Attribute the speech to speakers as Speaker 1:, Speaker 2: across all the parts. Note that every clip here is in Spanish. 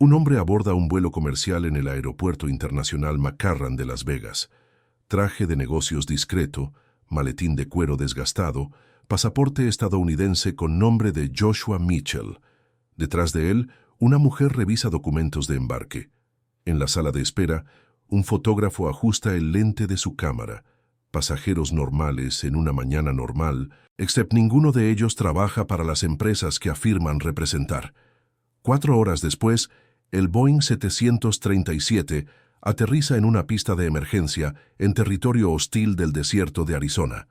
Speaker 1: Un hombre aborda un vuelo comercial en el Aeropuerto Internacional McCarran de Las Vegas. Traje de negocios discreto, maletín de cuero desgastado, pasaporte estadounidense con nombre de Joshua Mitchell. Detrás de él, una mujer revisa documentos de embarque. En la sala de espera, un fotógrafo ajusta el lente de su cámara. Pasajeros normales en una mañana normal, excepto ninguno de ellos trabaja para las empresas que afirman representar. 4 horas después, el Boeing 737 aterriza en una pista de emergencia en territorio hostil del desierto de Arizona,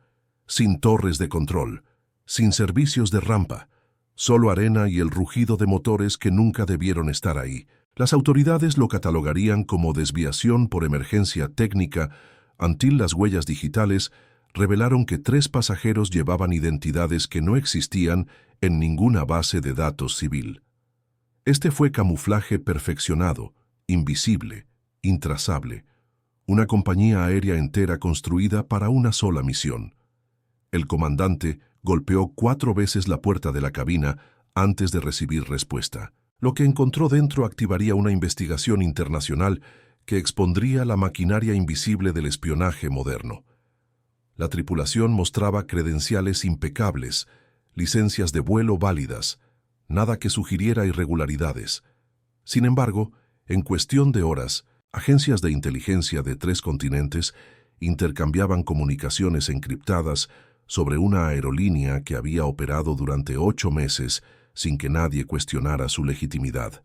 Speaker 1: sin torres de control, sin servicios de rampa, solo arena y el rugido de motores que nunca debieron estar ahí. Las autoridades lo catalogarían como desviación por emergencia técnica, until las huellas digitales revelaron que 3 pasajeros llevaban identidades que no existían en ninguna base de datos civil. Este fue camuflaje perfeccionado, invisible, intrazable, una compañía aérea entera construida para una sola misión. El comandante golpeó 4 veces la puerta de la cabina antes de recibir respuesta. Lo que encontró dentro activaría una investigación internacional que expondría la maquinaria invisible del espionaje moderno. La tripulación mostraba credenciales impecables, licencias de vuelo válidas, nada que sugiriera irregularidades. Sin embargo, en cuestión de horas, agencias de inteligencia de 3 continentes intercambiaban comunicaciones encriptadas sobre una aerolínea que había operado durante 8 meses sin que nadie cuestionara su legitimidad.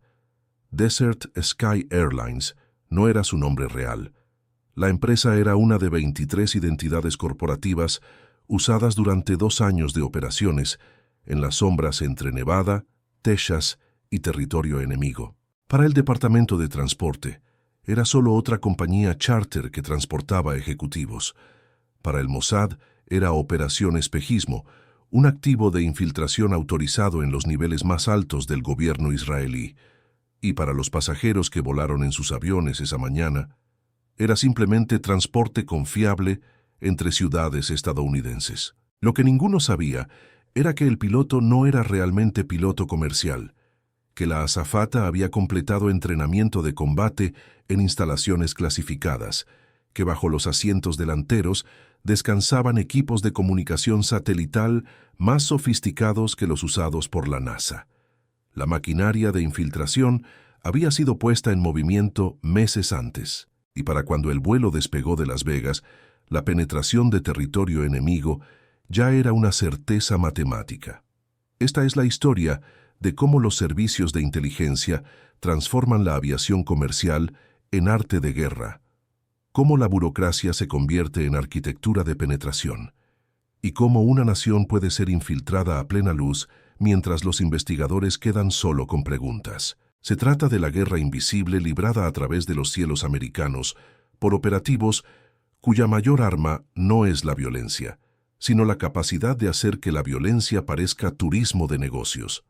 Speaker 1: Desert Sky Airlines no era su nombre real. La empresa era una de 23 identidades corporativas usadas durante 2 años de operaciones en las sombras entre Nevada, Texas y territorio enemigo. Para el Departamento de Transporte, era solo otra compañía charter que transportaba ejecutivos. Para el Mossad, era Operación Espejismo, un activo de infiltración autorizado en los niveles más altos del gobierno israelí. Y para los pasajeros que volaron en sus aviones esa mañana, era simplemente transporte confiable entre ciudades estadounidenses. Lo que ninguno sabía era que el piloto no era realmente piloto comercial, que la azafata había completado entrenamiento de combate en instalaciones clasificadas, que bajo los asientos delanteros descansaban equipos de comunicación satelital más sofisticados que los usados por la NASA. La maquinaria de infiltración había sido puesta en movimiento meses antes, y para cuando el vuelo despegó de Las Vegas, la penetración de territorio enemigo ya era una certeza matemática. Esta es la historia de cómo los servicios de inteligencia transforman la aviación comercial en arte de guerra, cómo la burocracia se convierte en arquitectura de penetración, y cómo una nación puede ser infiltrada a plena luz mientras los investigadores quedan solo con preguntas. Se trata de la guerra invisible librada a través de los cielos americanos por operativos cuya mayor arma no es la violencia, sino la capacidad de hacer que la violencia parezca turismo de negocios,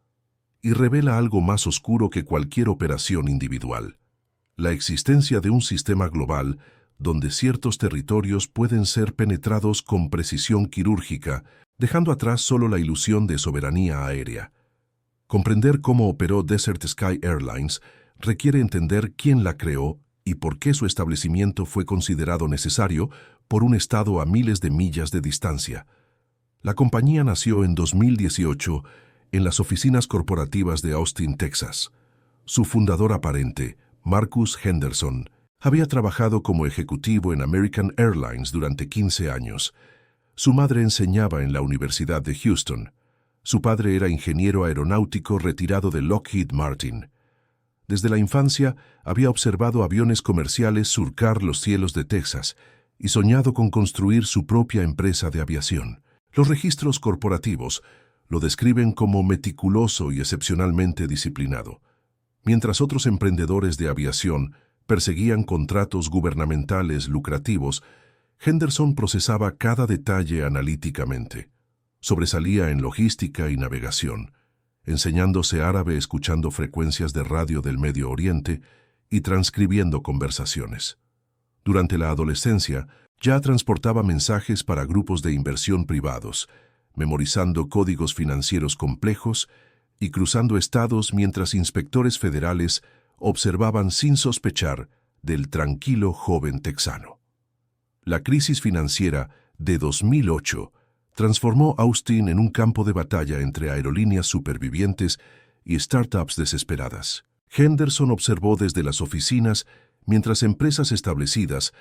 Speaker 1: y revela algo más oscuro que cualquier operación individual: la existencia de un sistema global donde ciertos territorios pueden ser penetrados con precisión quirúrgica, dejando atrás solo la ilusión de soberanía aérea. Comprender cómo operó Desert Sky Airlines requiere entender quién la creó y por qué su establecimiento fue considerado necesario por un estado a miles de millas de distancia. La compañía nació en 2018 en las oficinas corporativas de Austin, Texas. Su fundador aparente, Marcus Henderson, había trabajado como ejecutivo en American Airlines durante 15 años. Su madre enseñaba en la Universidad de Houston. Su padre era ingeniero aeronáutico retirado de Lockheed Martin. Desde la infancia había observado aviones comerciales surcar los cielos de Texas y soñado con construir su propia empresa de aviación. Los registros corporativos lo describen como meticuloso y excepcionalmente disciplinado. Mientras otros emprendedores de aviación perseguían contratos gubernamentales lucrativos, Henderson procesaba cada detalle analíticamente. Sobresalía en logística y navegación, enseñándose árabe escuchando frecuencias de radio del Medio Oriente y transcribiendo conversaciones. Durante la adolescencia, ya transportaba mensajes para grupos de inversión privados, memorizando códigos financieros complejos y cruzando estados mientras inspectores federales observaban sin sospechar del tranquilo joven texano. La crisis financiera de 2008 transformó Austin en un campo de batalla entre aerolíneas supervivientes y startups desesperadas. Henderson observó desde las oficinas mientras empresas establecidas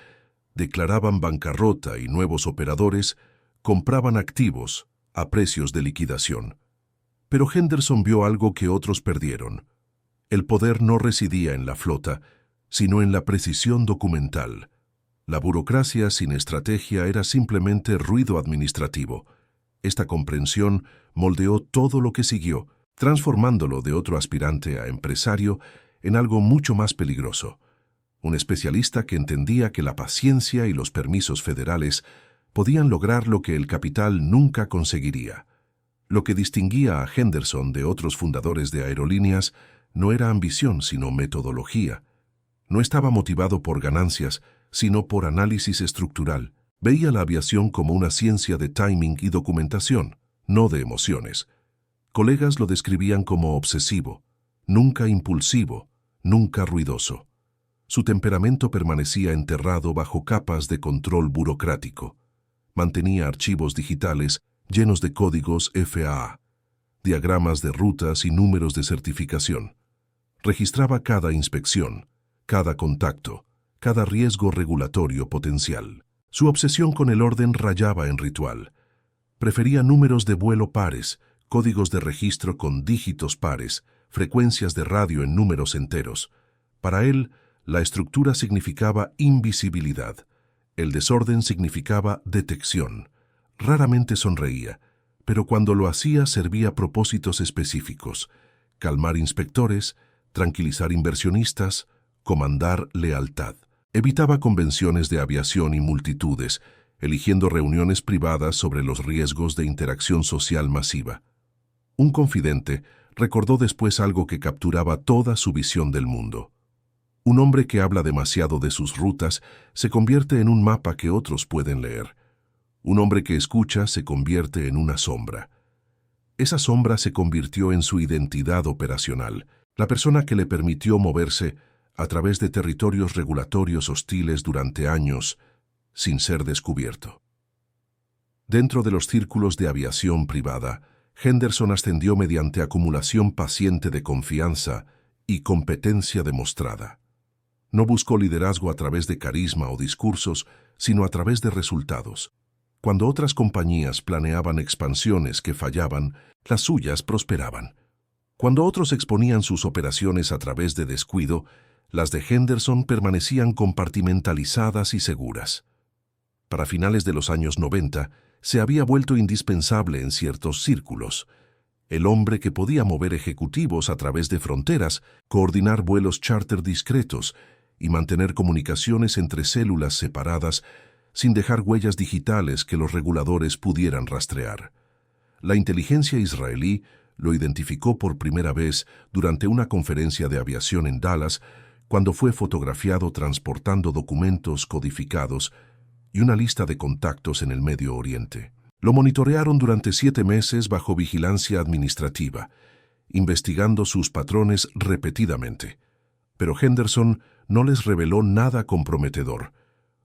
Speaker 1: declaraban bancarrota y nuevos operadores compraban activos a precios de liquidación. Pero Henderson vio algo que otros perdieron. El poder no residía en la flota, sino en la precisión documental. La burocracia sin estrategia era simplemente ruido administrativo. Esta comprensión moldeó todo lo que siguió, transformándolo de otro aspirante a empresario en algo mucho más peligroso. Un especialista que entendía que la paciencia y los permisos federales podían lograr lo que el capital nunca conseguiría. Lo que distinguía a Henderson de otros fundadores de aerolíneas no era ambición, sino metodología. No estaba motivado por ganancias, sino por análisis estructural. Veía la aviación como una ciencia de timing y documentación, no de emociones. Colegas lo describían como obsesivo, nunca impulsivo, nunca ruidoso. Su temperamento permanecía enterrado bajo capas de control burocrático. Mantenía archivos digitales llenos de códigos FAA, diagramas de rutas y números de certificación. Registraba cada inspección, cada contacto, cada riesgo regulatorio potencial. Su obsesión con el orden rayaba en ritual. Prefería números de vuelo pares, códigos de registro con dígitos pares, frecuencias de radio en números enteros. Para él, la estructura significaba invisibilidad. El desorden significaba detección. Raramente sonreía, pero cuando lo hacía servía propósitos específicos: calmar inspectores, tranquilizar inversionistas, comandar lealtad. Evitaba convenciones de aviación y multitudes, eligiendo reuniones privadas sobre los riesgos de interacción social masiva. Un confidente recordó después algo que capturaba toda su visión del mundo. Un hombre que habla demasiado de sus rutas se convierte en un mapa que otros pueden leer. Un hombre que escucha se convierte en una sombra. Esa sombra se convirtió en su identidad operacional, la persona que le permitió moverse a través de territorios regulatorios hostiles durante años, sin ser descubierto. Dentro de los círculos de aviación privada, Henderson ascendió mediante acumulación paciente de confianza y competencia demostrada. No buscó liderazgo a través de carisma o discursos, sino a través de resultados. Cuando otras compañías planeaban expansiones que fallaban, las suyas prosperaban. Cuando otros exponían sus operaciones a través de descuido, las de Henderson permanecían compartimentalizadas y seguras. Para finales de los años 90, se había vuelto indispensable en ciertos círculos. El hombre que podía mover ejecutivos a través de fronteras, coordinar vuelos charter discretos y mantener comunicaciones entre células separadas sin dejar huellas digitales que los reguladores pudieran rastrear. La inteligencia israelí lo identificó por primera vez durante una conferencia de aviación en Dallas, cuando fue fotografiado transportando documentos codificados y una lista de contactos en el Medio Oriente. Lo monitorearon durante 7 meses bajo vigilancia administrativa, investigando sus patrones repetidamente. Pero Henderson no les reveló nada comprometedor.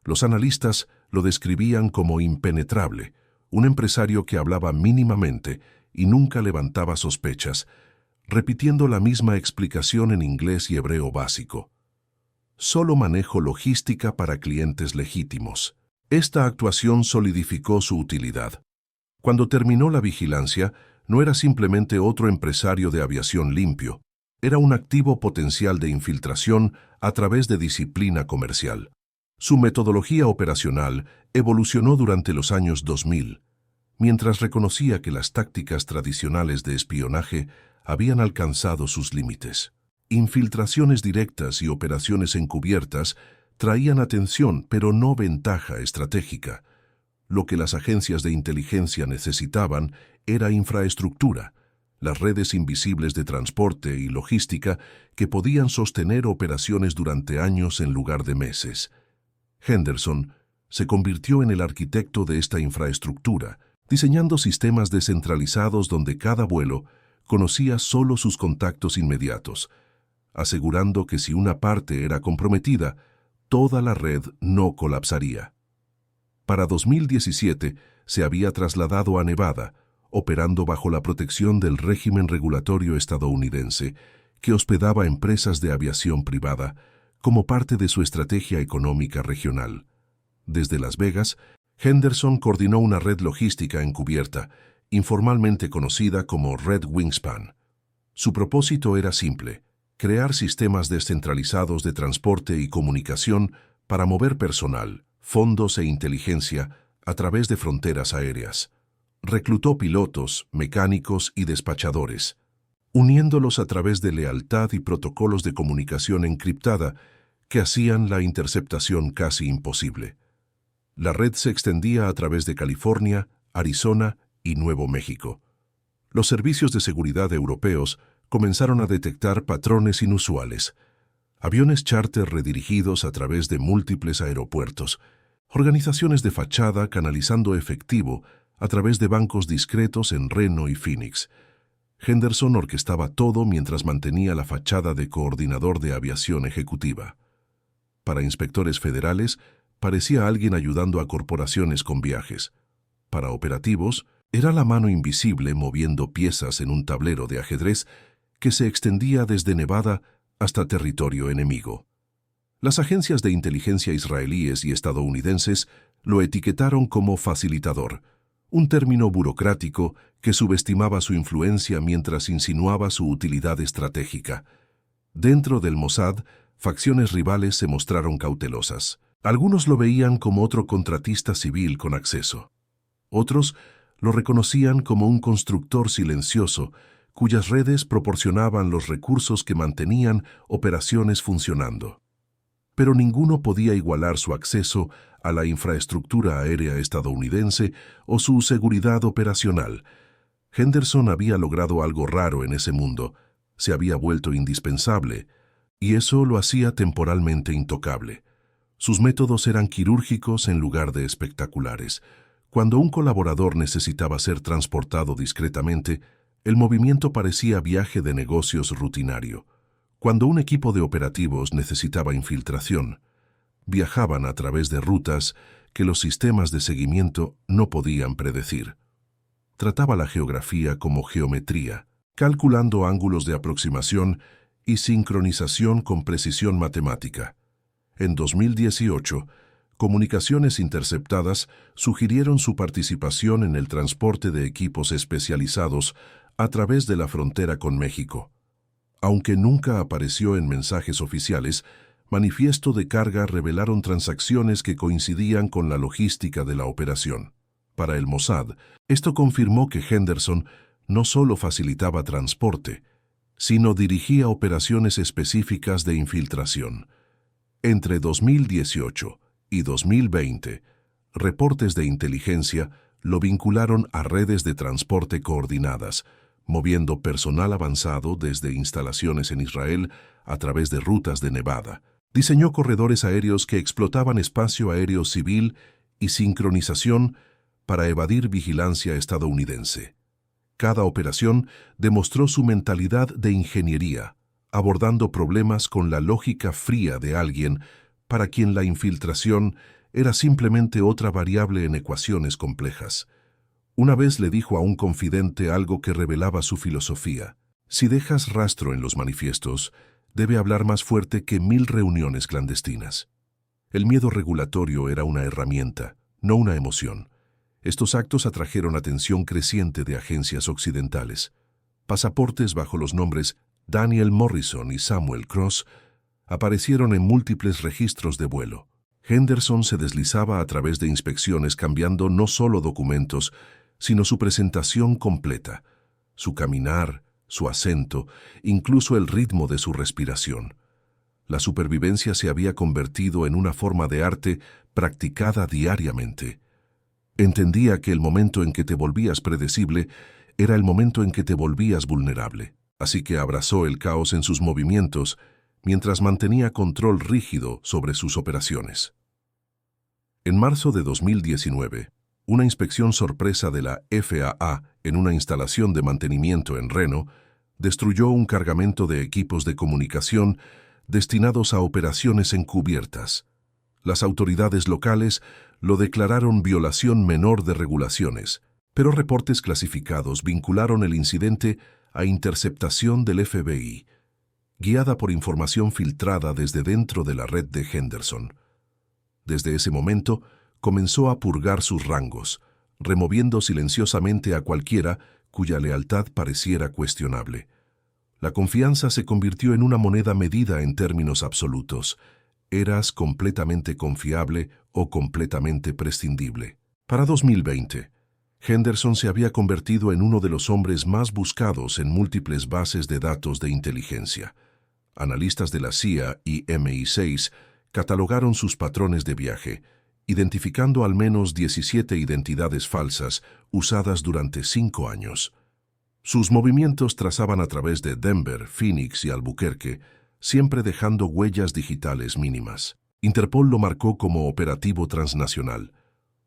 Speaker 1: Los analistas lo describían como impenetrable, un empresario que hablaba mínimamente y nunca levantaba sospechas, repitiendo la misma explicación en inglés y hebreo básico. Solo manejo logística para clientes legítimos. Esta actuación solidificó su utilidad. Cuando terminó la vigilancia, no era simplemente otro empresario de aviación limpio, era un activo potencial de infiltración a través de disciplina comercial. Su metodología operacional evolucionó durante los años 2000, mientras reconocía que las tácticas tradicionales de espionaje habían alcanzado sus límites. Infiltraciones directas y operaciones encubiertas traían atención, pero no ventaja estratégica. Lo que las agencias de inteligencia necesitaban era infraestructura, las redes invisibles de transporte y logística que podían sostener operaciones durante años en lugar de meses. Henderson se convirtió en el arquitecto de esta infraestructura, diseñando sistemas descentralizados donde cada vuelo conocía solo sus contactos inmediatos. asegurando que si una parte era comprometida, toda la red no colapsaría. Para 2017 se había trasladado a Nevada, operando bajo la protección del régimen regulatorio estadounidense, que hospedaba empresas de aviación privada como parte de su estrategia económica regional. Desde Las Vegas, Henderson coordinó una red logística encubierta, informalmente conocida como Red Wingspan. Su propósito era simple: crear sistemas descentralizados de transporte y comunicación para mover personal, fondos e inteligencia a través de fronteras aéreas. Reclutó pilotos, mecánicos y despachadores, uniéndolos a través de lealtad y protocolos de comunicación encriptada que hacían la interceptación casi imposible. La red se extendía a través de California, Arizona y Nuevo México. Los servicios de seguridad europeos comenzaron a detectar patrones inusuales: aviones charter redirigidos a través de múltiples aeropuertos, organizaciones de fachada canalizando efectivo a través de bancos discretos en Reno y Phoenix. Henderson orquestaba todo mientras mantenía la fachada de coordinador de aviación ejecutiva. Para inspectores federales, parecía alguien ayudando a corporaciones con viajes. Para operativos, era la mano invisible moviendo piezas en un tablero de ajedrez que se extendía desde Nevada hasta territorio enemigo. Las agencias de inteligencia israelíes y estadounidenses lo etiquetaron como facilitador, un término burocrático que subestimaba su influencia mientras insinuaba su utilidad estratégica. Dentro del Mossad, facciones rivales se mostraron cautelosas. Algunos lo veían como otro contratista civil con acceso. Otros lo reconocían como un constructor silencioso, cuyas redes proporcionaban los recursos que mantenían operaciones funcionando. Pero ninguno podía igualar su acceso a la infraestructura aérea estadounidense o su seguridad operacional. Henderson había logrado algo raro en ese mundo: se había vuelto indispensable, y eso lo hacía temporalmente intocable. Sus métodos eran quirúrgicos en lugar de espectaculares. Cuando un colaborador necesitaba ser transportado discretamente, el movimiento parecía viaje de negocios rutinario. Cuando un equipo de operativos necesitaba infiltración, viajaban a través de rutas que los sistemas de seguimiento no podían predecir. Trataba la geografía como geometría, calculando ángulos de aproximación y sincronización con precisión matemática. En 2018, Comunicaciones Interceptadas sugirieron su participación en el transporte de equipos especializados a través de la frontera con México. Aunque nunca apareció en mensajes oficiales, manifiestos de carga revelaron transacciones que coincidían con la logística de la operación. Para el Mossad, esto confirmó que Henderson no solo facilitaba transporte, sino dirigía operaciones específicas de infiltración. Entre 2018 y 2020, reportes de inteligencia lo vincularon a redes de transporte coordinadas, moviendo personal avanzado desde instalaciones en Israel a través de rutas de Nevada. Diseñó corredores aéreos que explotaban espacio aéreo civil y sincronización para evadir vigilancia estadounidense. Cada operación demostró su mentalidad de ingeniería, abordando problemas con la lógica fría de alguien para quien la infiltración era simplemente otra variable en ecuaciones complejas. Una vez le dijo a un confidente algo que revelaba su filosofía: si dejas rastro en los manifiestos, debe hablar más fuerte que 1000 reuniones clandestinas. El miedo regulatorio era una herramienta, no una emoción. Estos actos atrajeron atención creciente de agencias occidentales. Pasaportes bajo los nombres Daniel Morrison y Samuel Cross aparecieron en múltiples registros de vuelo. Henderson se deslizaba a través de inspecciones cambiando no solo documentos, sino su presentación completa, su caminar, su acento, incluso el ritmo de su respiración. La supervivencia se había convertido en una forma de arte practicada diariamente. Entendía que el momento en que te volvías predecible era el momento en que te volvías vulnerable, así que abrazó el caos en sus movimientos mientras mantenía control rígido sobre sus operaciones. En marzo de 2019, una inspección sorpresa de la FAA en una instalación de mantenimiento en Reno destruyó un cargamento de equipos de comunicación destinados a operaciones encubiertas. Las autoridades locales lo declararon violación menor de regulaciones, pero reportes clasificados vincularon el incidente a interceptación del FBI, guiada por información filtrada desde dentro de la red de Henderson. Desde ese momento, comenzó a purgar sus rangos, removiendo silenciosamente a cualquiera cuya lealtad pareciera cuestionable. La confianza se convirtió en una moneda medida en términos absolutos. ¿Eras completamente confiable o completamente prescindible? Para 2020, Henderson se había convertido en uno de los hombres más buscados en múltiples bases de datos de inteligencia. Analistas de la CIA y MI6 catalogaron sus patrones de viaje, identificando al menos 17 identidades falsas usadas durante 5 años. Sus movimientos trazaban a través de Denver, Phoenix y Albuquerque, siempre dejando huellas digitales mínimas. Interpol lo marcó como operativo transnacional.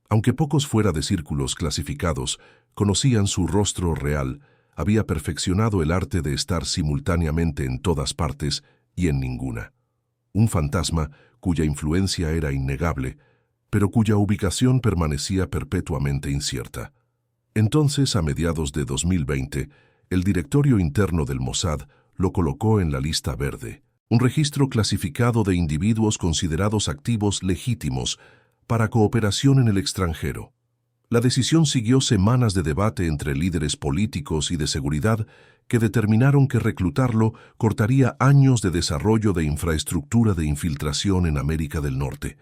Speaker 1: Aunque pocos fuera de círculos clasificados conocían su rostro real, había perfeccionado el arte de estar simultáneamente en todas partes y en ninguna. Un fantasma cuya influencia era innegable, pero cuya ubicación permanecía perpetuamente incierta. Entonces, a mediados de 2020, el directorio interno del Mossad lo colocó en la lista verde, un registro clasificado de individuos considerados activos legítimos para cooperación en el extranjero. La decisión siguió semanas de debate entre líderes políticos y de seguridad que determinaron que reclutarlo cortaría años de desarrollo de infraestructura de infiltración en América del Norte.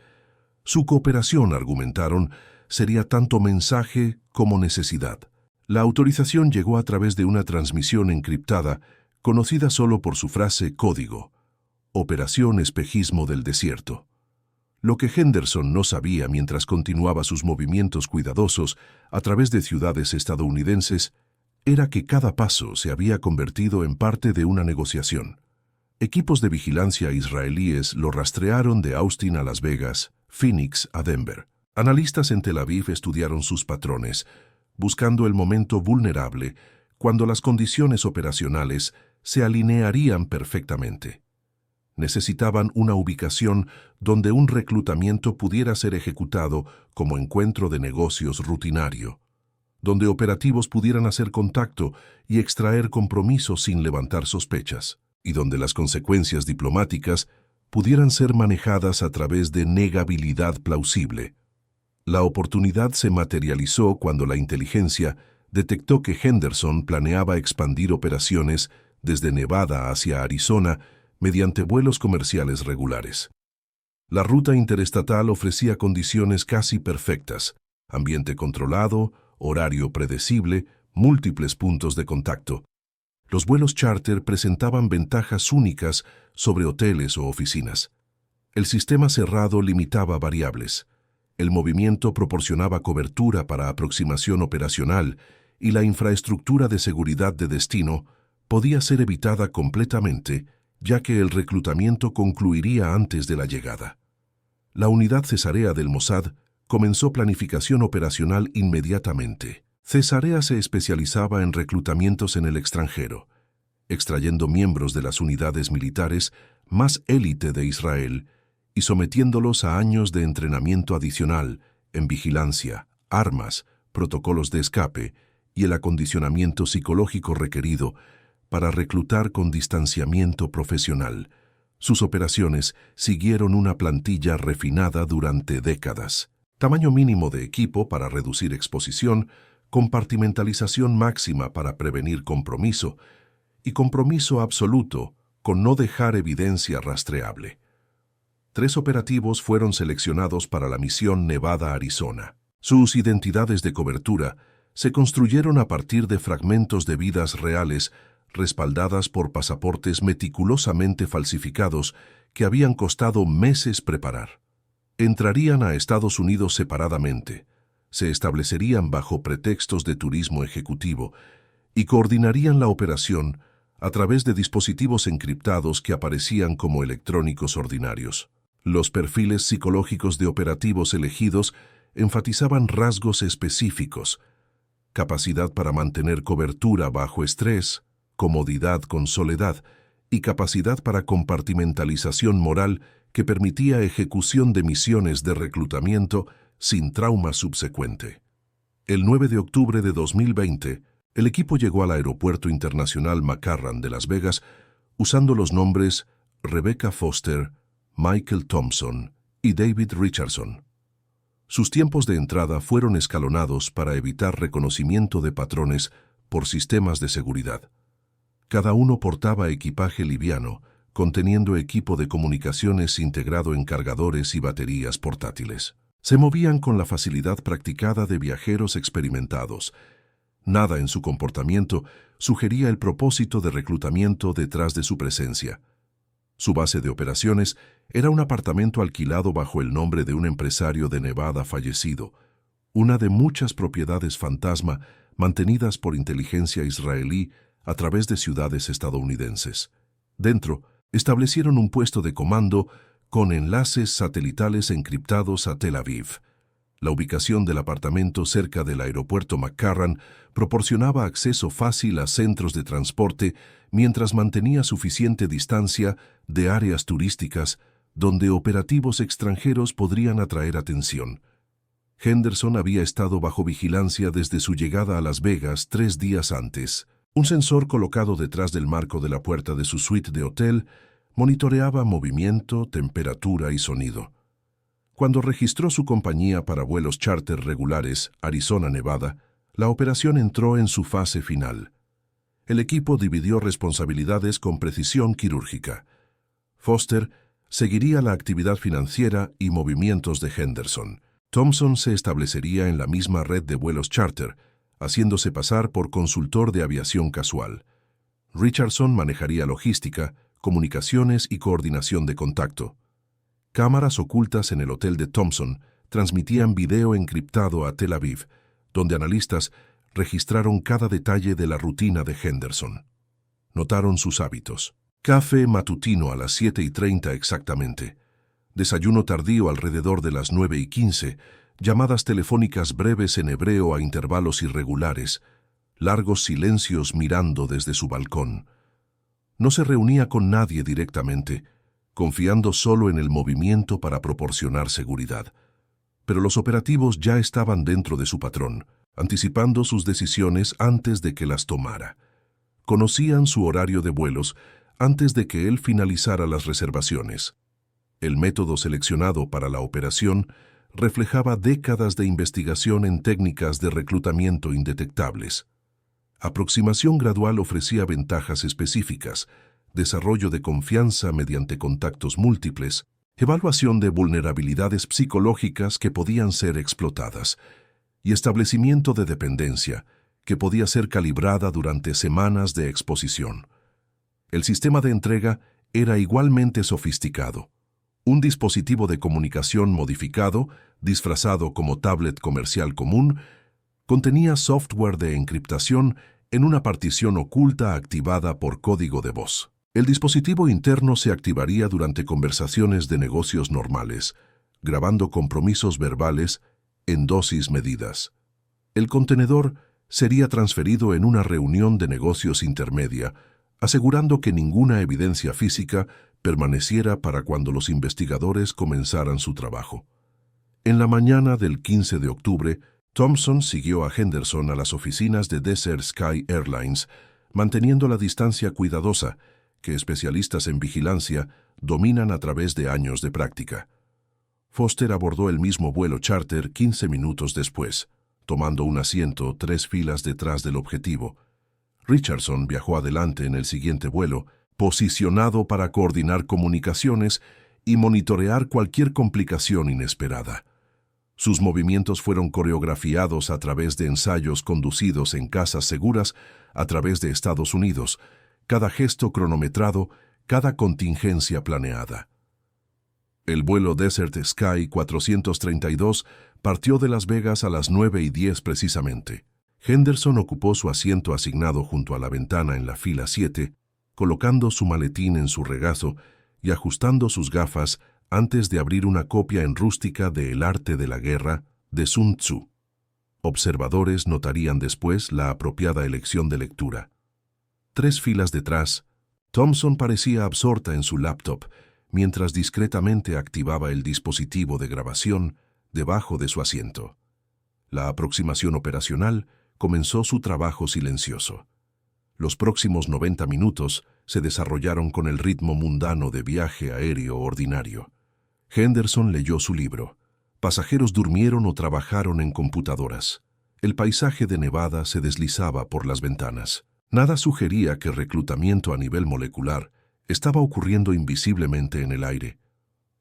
Speaker 1: Su cooperación, argumentaron, sería tanto mensaje como necesidad. La autorización llegó a través de una transmisión encriptada, conocida solo por su frase código, Operación Espejismo del Desierto. Lo que Henderson no sabía mientras continuaba sus movimientos cuidadosos a través de ciudades estadounidenses era que cada paso se había convertido en parte de una negociación. Equipos de vigilancia israelíes lo rastrearon de Austin a Las Vegas, Phoenix a Denver. Analistas en Tel Aviv estudiaron sus patrones, buscando el momento vulnerable cuando las condiciones operacionales se alinearían perfectamente. Necesitaban una ubicación donde un reclutamiento pudiera ser ejecutado como encuentro de negocios rutinario, donde operativos pudieran hacer contacto y extraer compromisos sin levantar sospechas, y donde las consecuencias diplomáticas pudieran ser manejadas a través de negabilidad plausible. La oportunidad se materializó cuando la inteligencia detectó que Henderson planeaba expandir operaciones desde Nevada hacia Arizona mediante vuelos comerciales regulares. La ruta interestatal ofrecía condiciones casi perfectas, ambiente controlado, horario predecible, múltiples puntos de contacto. Los vuelos charter presentaban ventajas únicas sobre hoteles o oficinas. El sistema cerrado limitaba variables. El movimiento proporcionaba cobertura para aproximación operacional y la infraestructura de seguridad de destino podía ser evitada completamente, ya que el reclutamiento concluiría antes de la llegada. La unidad cesarea del Mossad comenzó planificación operacional inmediatamente. Cesarea se especializaba en reclutamientos en el extranjero, extrayendo miembros de las unidades militares más élite de Israel y sometiéndolos a años de entrenamiento adicional en vigilancia, armas, protocolos de escape y el acondicionamiento psicológico requerido para reclutar con distanciamiento profesional. Sus operaciones siguieron una plantilla refinada durante décadas. Tamaño mínimo de equipo para reducir exposición, compartimentalización máxima para prevenir compromiso y compromiso absoluto con no dejar evidencia rastreable. 3 operativos fueron seleccionados para la misión Nevada-Arizona. Sus identidades de cobertura se construyeron a partir de fragmentos de vidas reales respaldadas por pasaportes meticulosamente falsificados que habían costado meses preparar. Entrarían a Estados Unidos separadamente, se establecerían bajo pretextos de turismo ejecutivo y coordinarían la operación a través de dispositivos encriptados que aparecían como electrónicos ordinarios. Los perfiles psicológicos de operativos elegidos enfatizaban rasgos específicos: capacidad para mantener cobertura bajo estrés, comodidad con soledad y capacidad para compartimentalización moral que permitía ejecución de misiones de reclutamiento sin trauma subsecuente. El 9 de octubre de 2020, el equipo llegó al Aeropuerto Internacional McCarran de Las Vegas usando los nombres Rebecca Foster, Michael Thompson y David Richardson. Sus tiempos de entrada fueron escalonados para evitar reconocimiento de patrones por sistemas de seguridad. Cada uno portaba equipaje liviano, conteniendo equipo de comunicaciones integrado en cargadores y baterías portátiles. Se movían con la facilidad practicada de viajeros experimentados. Nada en su comportamiento sugería el propósito de reclutamiento detrás de su presencia. Su base de operaciones era un apartamento alquilado bajo el nombre de un empresario de Nevada fallecido, una de muchas propiedades fantasma mantenidas por inteligencia israelí a través de ciudades estadounidenses. Dentro, establecieron un puesto de comando con enlaces satelitales encriptados a Tel Aviv. La ubicación del apartamento cerca del aeropuerto McCarran proporcionaba acceso fácil a centros de transporte mientras mantenía suficiente distancia de áreas turísticas donde operativos extranjeros podrían atraer atención. Henderson había estado bajo vigilancia desde su llegada a Las Vegas 3 días antes. Un sensor colocado detrás del marco de la puerta de su suite de hotel monitoreaba movimiento, temperatura y sonido. Cuando registró su compañía para vuelos charter regulares Arizona-Nevada, la operación entró en su fase final. El equipo dividió responsabilidades con precisión quirúrgica. Foster seguiría la actividad financiera y movimientos de Henderson. Thompson se establecería en la misma red de vuelos charter, haciéndose pasar por consultor de aviación casual. Richardson manejaría logística, comunicaciones y coordinación de contacto. Cámaras ocultas en el hotel de Thompson transmitían video encriptado a Tel Aviv, donde analistas registraron cada detalle de la rutina de Henderson. Notaron sus hábitos. Café matutino a las 7:30 exactamente. Desayuno tardío alrededor de las 9:15, llamadas telefónicas breves en hebreo a intervalos irregulares, largos silencios mirando desde su balcón. No se reunía con nadie directamente, confiando solo en el movimiento para proporcionar seguridad. Pero los operativos ya estaban dentro de su patrón, anticipando sus decisiones antes de que las tomara. Conocían su horario de vuelos antes de que él finalizara las reservaciones. El método seleccionado para la operación reflejaba décadas de investigación en técnicas de reclutamiento indetectables. Aproximación gradual ofrecía ventajas específicas, desarrollo de confianza mediante contactos múltiples, evaluación de vulnerabilidades psicológicas que podían ser explotadas, y establecimiento de dependencia, que podía ser calibrada durante semanas de exposición. El sistema de entrega era igualmente sofisticado. Un dispositivo de comunicación modificado, disfrazado como tablet comercial común, contenía software de encriptación en una partición oculta activada por código de voz. El dispositivo interno se activaría durante conversaciones de negocios normales, grabando compromisos verbales en dosis medidas. El contenedor sería transferido en una reunión de negocios intermedia, asegurando que ninguna evidencia física permaneciera para cuando los investigadores comenzaran su trabajo. En la mañana del 15 de octubre, Thompson siguió a Henderson a las oficinas de Desert Sky Airlines, manteniendo la distancia cuidadosa que especialistas en vigilancia dominan a través de años de práctica. Foster abordó el mismo vuelo charter 15 minutos después, tomando un asiento 3 filas detrás del objetivo. Richardson viajó adelante en el siguiente vuelo, posicionado para coordinar comunicaciones y monitorear cualquier complicación inesperada. Sus movimientos fueron coreografiados a través de ensayos conducidos en casas seguras a través de Estados Unidos, cada gesto cronometrado, cada contingencia planeada. El vuelo Desert Sky 432 partió de Las Vegas a las 9:10 precisamente. Henderson ocupó su asiento asignado junto a la ventana en la fila 7, colocando su maletín en su regazo y ajustando sus gafas antes de abrir una copia en rústica de El arte de la guerra de Sun Tzu. Observadores notarían después la apropiada elección de lectura. 3 filas detrás, Thompson parecía absorta en su laptop, mientras discretamente activaba el dispositivo de grabación debajo de su asiento. La aproximación operacional comenzó su trabajo silencioso. Los próximos 90 minutos se desarrollaron con el ritmo mundano de viaje aéreo ordinario. Henderson leyó su libro. Pasajeros durmieron o trabajaron en computadoras. El paisaje de Nevada se deslizaba por las ventanas. Nada sugería que reclutamiento a nivel molecular estaba ocurriendo invisiblemente en el aire.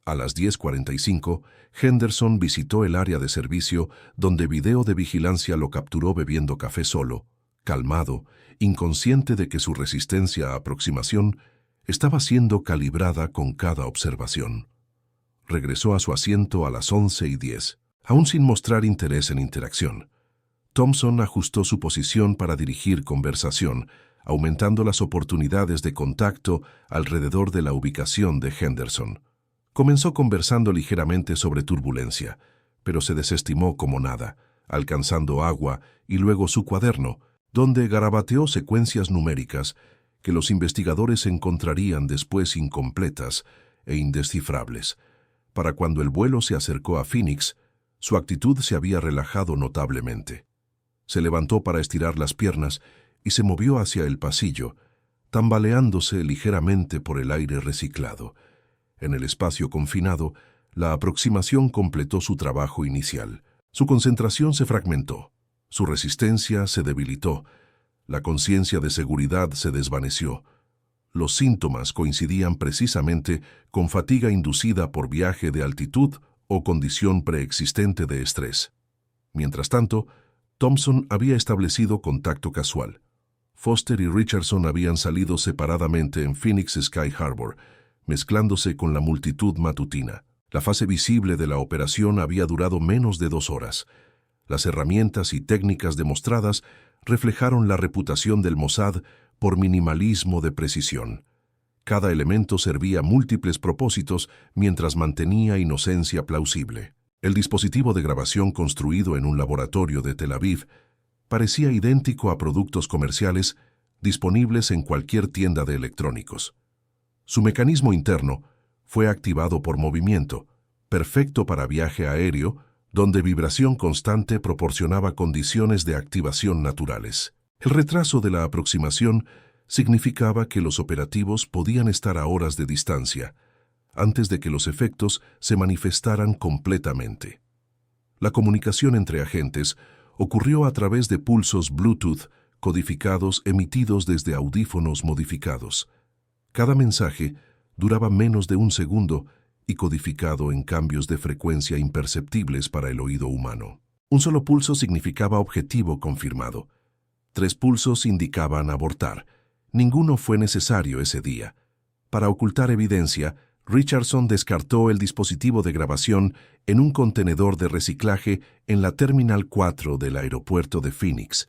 Speaker 1: A las 10:45, Henderson visitó el área de servicio donde video de vigilancia lo capturó bebiendo café solo, calmado, inconsciente de que su resistencia a aproximación estaba siendo calibrada con cada observación. Regresó a su asiento a las 11:10, aún sin mostrar interés en interacción. Thompson ajustó su posición para dirigir conversación, aumentando las oportunidades de contacto alrededor de la ubicación de Henderson. Comenzó conversando ligeramente sobre turbulencia, pero se desestimó como nada, alcanzando agua y luego su cuaderno, donde garabateó secuencias numéricas que los investigadores encontrarían después incompletas e indescifrables. Para cuando el vuelo se acercó a Phoenix, su actitud se había relajado notablemente. Se levantó para estirar las piernas y se movió hacia el pasillo, tambaleándose ligeramente por el aire reciclado. En el espacio confinado, la aproximación completó su trabajo inicial. Su concentración se fragmentó, su resistencia se debilitó, la conciencia de seguridad se desvaneció. Los síntomas coincidían precisamente con fatiga inducida por viaje de altitud o condición preexistente de estrés. Mientras tanto, Thompson había establecido contacto casual. Foster y Richardson habían salido separadamente en Phoenix Sky Harbor, mezclándose con la multitud matutina. La fase visible de la operación había durado menos de 2 horas. Las herramientas y técnicas demostradas reflejaron la reputación del Mossad por minimalismo de precisión. Cada elemento servía múltiples propósitos mientras mantenía inocencia plausible. El dispositivo de grabación construido en un laboratorio de Tel Aviv parecía idéntico a productos comerciales disponibles en cualquier tienda de electrónicos. Su mecanismo interno fue activado por movimiento, perfecto para viaje aéreo, donde vibración constante proporcionaba condiciones de activación naturales. El retraso de la aproximación significaba que los operativos podían estar a horas de distancia, antes de que los efectos se manifestaran completamente. La comunicación entre agentes ocurrió a través de pulsos Bluetooth codificados emitidos desde audífonos modificados. Cada mensaje duraba menos de 1 segundo y codificado en cambios de frecuencia imperceptibles para el oído humano. Un solo pulso significaba objetivo confirmado. 3 pulsos indicaban abortar. Ninguno fue necesario ese día. Para ocultar evidencia, Richardson descartó el dispositivo de grabación en un contenedor de reciclaje en la Terminal 4 del aeropuerto de Phoenix,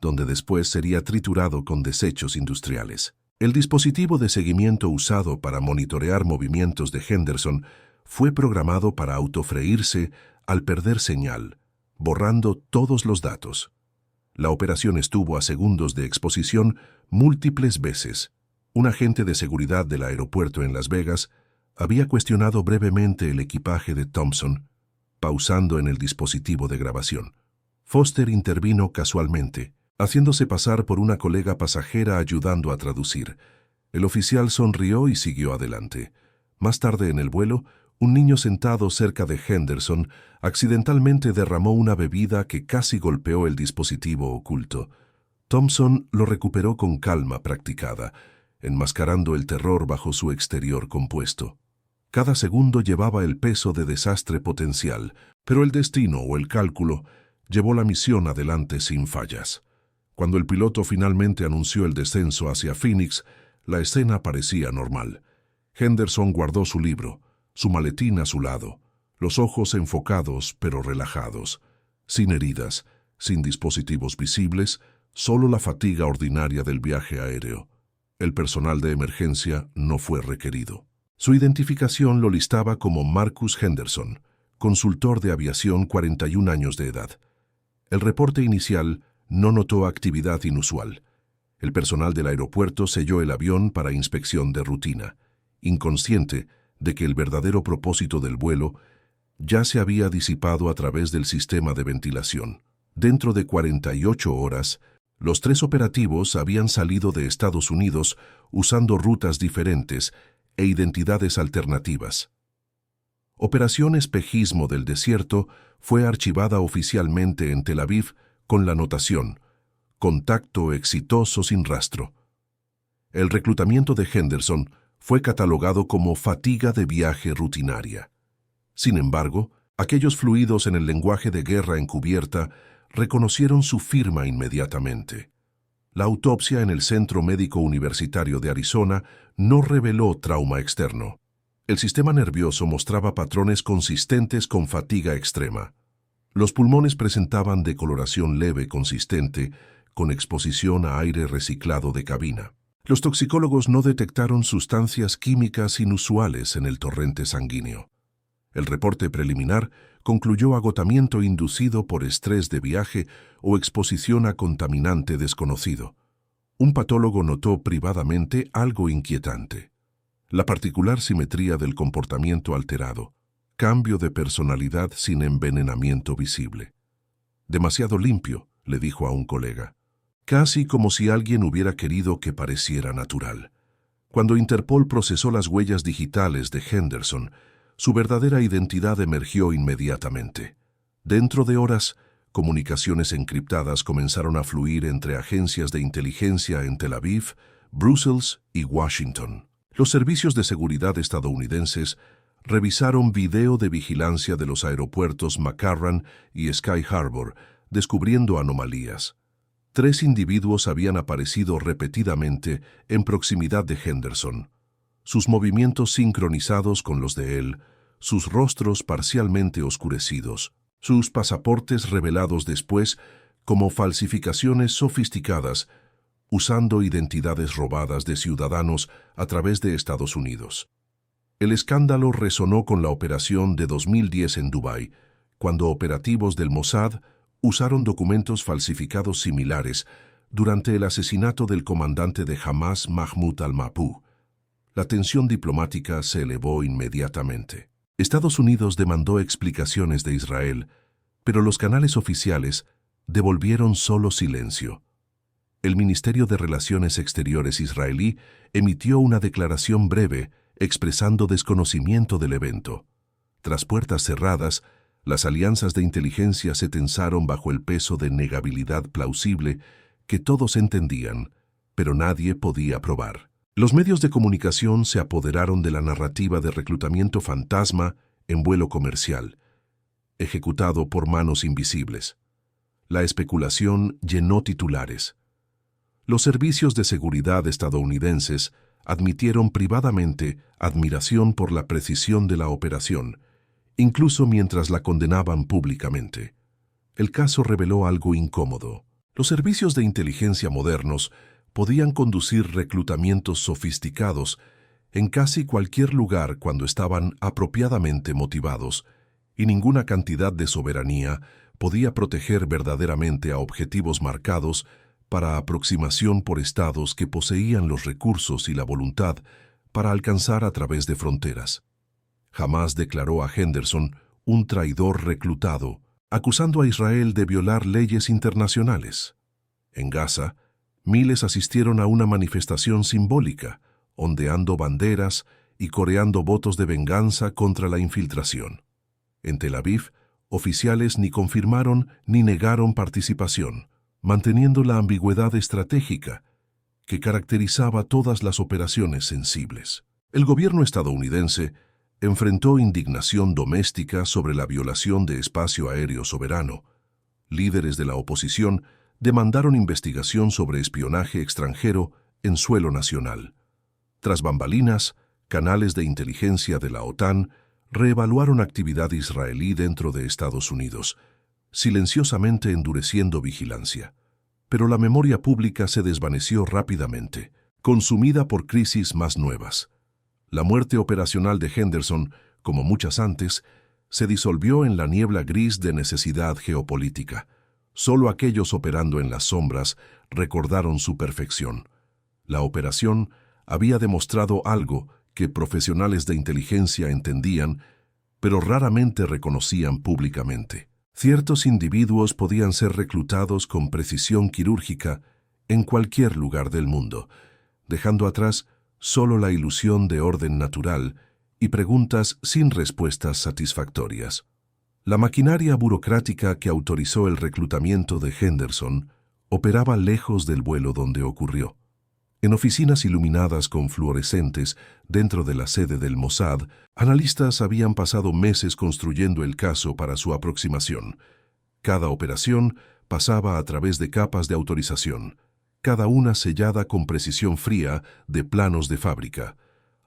Speaker 1: donde después sería triturado con desechos industriales. El dispositivo de seguimiento usado para monitorear movimientos de Henderson fue programado para autofreírse al perder señal, borrando todos los datos. La operación estuvo a segundos de exposición múltiples veces. Un agente de seguridad del aeropuerto en Las Vegas había cuestionado brevemente el equipaje de Thompson, pausando en el dispositivo de grabación. Foster intervino casualmente, haciéndose pasar por una colega pasajera ayudando a traducir. El oficial sonrió y siguió adelante. Más tarde en el vuelo, un niño sentado cerca de Henderson accidentalmente derramó una bebida que casi golpeó el dispositivo oculto. Thompson lo recuperó con calma practicada, enmascarando el terror bajo su exterior compuesto. Cada segundo llevaba el peso de desastre potencial, pero el destino o el cálculo llevó la misión adelante sin fallas. Cuando el piloto finalmente anunció el descenso hacia Phoenix, la escena parecía normal. Henderson guardó su libro, su maletín a su lado, los ojos enfocados pero relajados, sin heridas, sin dispositivos visibles, solo la fatiga ordinaria del viaje aéreo. El personal de emergencia no fue requerido. Su identificación lo listaba como Marcus Henderson, consultor de aviación 41 años de edad. El reporte inicial no notó actividad inusual. El personal del aeropuerto selló el avión para inspección de rutina, inconsciente de que el verdadero propósito del vuelo ya se había disipado a través del sistema de ventilación. Dentro de 48 horas, los 3 operativos habían salido de Estados Unidos usando rutas diferentes e identidades alternativas. Operación Espejismo del Desierto fue archivada oficialmente en Tel Aviv con la anotación: contacto exitoso sin rastro. El reclutamiento de Henderson fue catalogado como fatiga de viaje rutinaria. Sin embargo, aquellos fluidos en el lenguaje de guerra encubierta reconocieron su firma inmediatamente. La autopsia en el Centro Médico Universitario de Arizona no reveló trauma externo. El sistema nervioso mostraba patrones consistentes con fatiga extrema. Los pulmones presentaban decoloración leve consistente con exposición a aire reciclado de cabina. Los toxicólogos no detectaron sustancias químicas inusuales en el torrente sanguíneo. El reporte preliminar concluyó agotamiento inducido por estrés de viaje o exposición a contaminante desconocido. Un patólogo notó privadamente algo inquietante: la particular simetría del comportamiento alterado, cambio de personalidad sin envenenamiento visible. Demasiado limpio, le dijo a un colega, casi como si alguien hubiera querido que pareciera natural. Cuando Interpol procesó las huellas digitales de Henderson, su verdadera identidad emergió inmediatamente. Dentro de horas, comunicaciones encriptadas comenzaron a fluir entre agencias de inteligencia en Tel Aviv, Bruselas y Washington. Los servicios de seguridad estadounidenses revisaron video de vigilancia de los aeropuertos McCarran y Sky Harbor, descubriendo anomalías. 3 individuos habían aparecido repetidamente en proximidad de Henderson, sus movimientos sincronizados con los de él, sus rostros parcialmente oscurecidos, sus pasaportes revelados después como falsificaciones sofisticadas, usando identidades robadas de ciudadanos a través de Estados Unidos. El escándalo resonó con la operación de 2010 en Dubái, cuando operativos del Mossad usaron documentos falsificados similares durante el asesinato del comandante de Hamas Mahmoud al-Mabhouh. La tensión diplomática se elevó inmediatamente. Estados Unidos demandó explicaciones de Israel, pero los canales oficiales devolvieron solo silencio. El Ministerio de Relaciones Exteriores israelí emitió una declaración breve expresando desconocimiento del evento. Tras puertas cerradas, las alianzas de inteligencia se tensaron bajo el peso de negabilidad plausible que todos entendían, pero nadie podía probar. Los medios de comunicación se apoderaron de la narrativa de reclutamiento fantasma en vuelo comercial, ejecutado por manos invisibles. La especulación llenó titulares. Los servicios de seguridad estadounidenses admitieron privadamente admiración por la precisión de la operación, incluso mientras la condenaban públicamente. El caso reveló algo incómodo. Los servicios de inteligencia modernos podían conducir reclutamientos sofisticados en casi cualquier lugar cuando estaban apropiadamente motivados, y ninguna cantidad de soberanía podía proteger verdaderamente a objetivos marcados para aproximación por estados que poseían los recursos y la voluntad para alcanzar a través de fronteras. Jamás declaró a Henderson un traidor reclutado, acusando a Israel de violar leyes internacionales. En Gaza, miles asistieron a una manifestación simbólica, ondeando banderas y coreando votos de venganza contra la infiltración. En Tel Aviv, oficiales ni confirmaron ni negaron participación, manteniendo la ambigüedad estratégica que caracterizaba todas las operaciones sensibles. El gobierno estadounidense enfrentó indignación doméstica sobre la violación de espacio aéreo soberano. Líderes de la oposición demandaron investigación sobre espionaje extranjero en suelo nacional. Tras bambalinas, canales de inteligencia de la OTAN reevaluaron actividad israelí dentro de Estados Unidos, silenciosamente endureciendo vigilancia. Pero la memoria pública se desvaneció rápidamente, consumida por crisis más nuevas. La muerte operacional de Henderson, como muchas antes, se disolvió en la niebla gris de necesidad geopolítica. Solo aquellos operando en las sombras recordaron su perfección. La operación había demostrado algo que profesionales de inteligencia entendían, pero raramente reconocían públicamente. Ciertos individuos podían ser reclutados con precisión quirúrgica en cualquier lugar del mundo, dejando atrás solo la ilusión de orden natural y preguntas sin respuestas satisfactorias. La maquinaria burocrática que autorizó el reclutamiento de Henderson operaba lejos del vuelo donde ocurrió. En oficinas iluminadas con fluorescentes dentro de la sede del Mossad, analistas habían pasado meses construyendo el caso para su aproximación. Cada operación pasaba a través de capas de autorización, cada una sellada con precisión fría de planos de fábrica.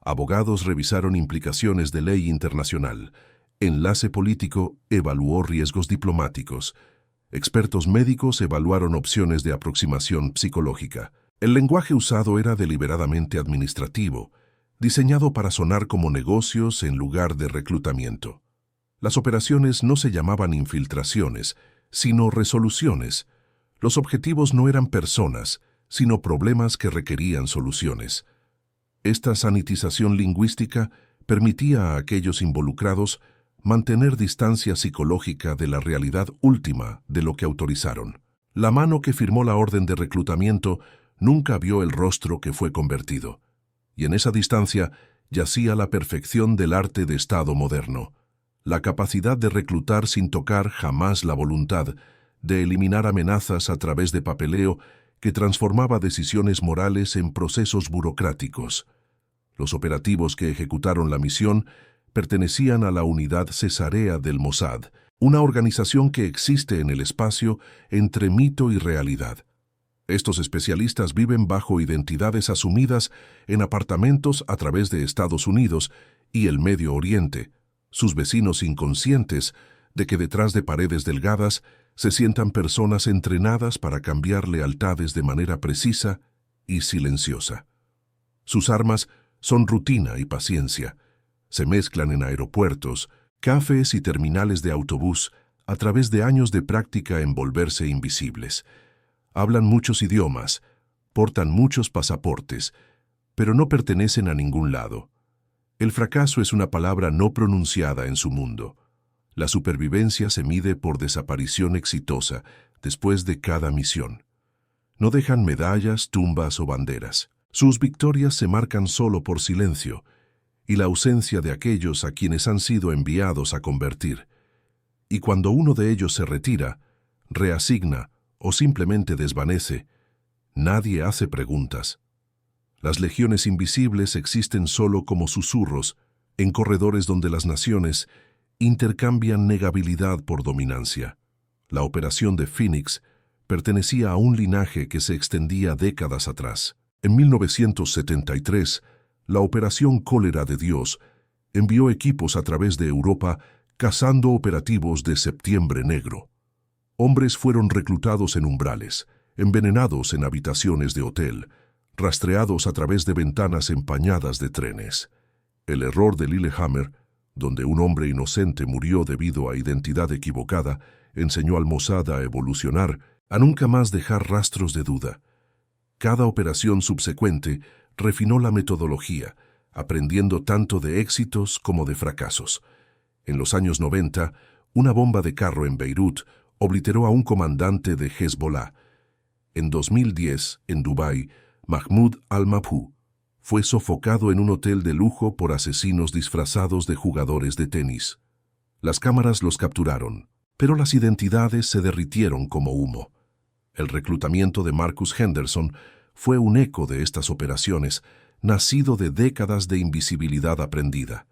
Speaker 1: Abogados revisaron implicaciones de ley internacional. Enlace político evaluó riesgos diplomáticos. Expertos médicos evaluaron opciones de aproximación psicológica. El lenguaje usado era deliberadamente administrativo, diseñado para sonar como negocios en lugar de reclutamiento. Las operaciones no se llamaban infiltraciones, sino resoluciones. Los objetivos no eran personas, sino problemas que requerían soluciones. Esta sanitización lingüística permitía a aquellos involucrados mantener distancia psicológica de la realidad última de lo que autorizaron. La mano que firmó la orden de reclutamiento nunca vio el rostro que fue convertido, y en esa distancia yacía la perfección del arte de Estado moderno, la capacidad de reclutar sin tocar jamás la voluntad, de eliminar amenazas a través de papeleo que transformaba decisiones morales en procesos burocráticos. Los operativos que ejecutaron la misión pertenecían a la unidad cesarea del Mossad, una organización que existe en el espacio entre mito y realidad. Estos especialistas viven bajo identidades asumidas en apartamentos a través de Estados Unidos y el Medio Oriente, sus vecinos inconscientes de que detrás de paredes delgadas se sientan personas entrenadas para cambiar lealtades de manera precisa y silenciosa. Sus armas son rutina y paciencia. Se mezclan en aeropuertos, cafés y terminales de autobús a través de años de práctica en volverse invisibles. Hablan muchos idiomas, portan muchos pasaportes, pero no pertenecen a ningún lado. El fracaso es una palabra no pronunciada en su mundo. La supervivencia se mide por desaparición exitosa después de cada misión. No dejan medallas, tumbas o banderas. Sus victorias se marcan solo por silencio y la ausencia de aquellos a quienes han sido enviados a convertir. Y cuando uno de ellos se retira, reasigna o simplemente desvanece, nadie hace preguntas. Las legiones invisibles existen solo como susurros en corredores donde las naciones intercambian negabilidad por dominancia. La operación de Phoenix pertenecía a un linaje que se extendía décadas atrás. En 1973, la Operación Cólera de Dios envió equipos a través de Europa cazando operativos de Septiembre Negro. Hombres fueron reclutados en umbrales, envenenados en habitaciones de hotel, rastreados a través de ventanas empañadas de trenes. El error de Lillehammer, donde un hombre inocente murió debido a identidad equivocada, enseñó al Mossad a evolucionar, a nunca más dejar rastros de duda. Cada operación subsecuente refinó la metodología, aprendiendo tanto de éxitos como de fracasos. En los años 90, una bomba de carro en Beirut obliteró a un comandante de Hezbollah. En 2010, en Dubái, Mahmoud al-Mabhouh fue sofocado en un hotel de lujo por asesinos disfrazados de jugadores de tenis. Las cámaras los capturaron, pero las identidades se derritieron como humo. El reclutamiento de Marcus Henderson fue un eco de estas operaciones, nacido de décadas de invisibilidad aprendida.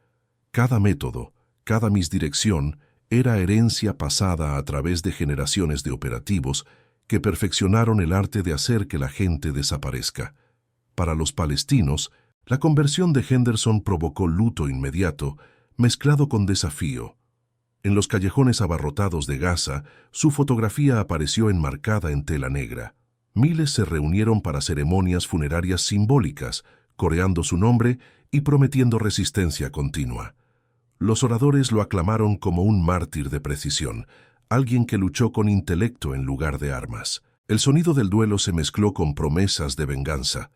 Speaker 1: Cada método, cada misdirección, era herencia pasada a través de generaciones de operativos que perfeccionaron el arte de hacer que la gente desaparezca. Para los palestinos, la conversión de Henderson provocó luto inmediato, mezclado con desafío. En los callejones abarrotados de Gaza, su fotografía apareció enmarcada en tela negra. Miles se reunieron para ceremonias funerarias simbólicas, coreando su nombre y prometiendo resistencia continua. Los oradores lo aclamaron como un mártir de precisión, alguien que luchó con intelecto en lugar de armas. El sonido del duelo se mezcló con promesas de venganza,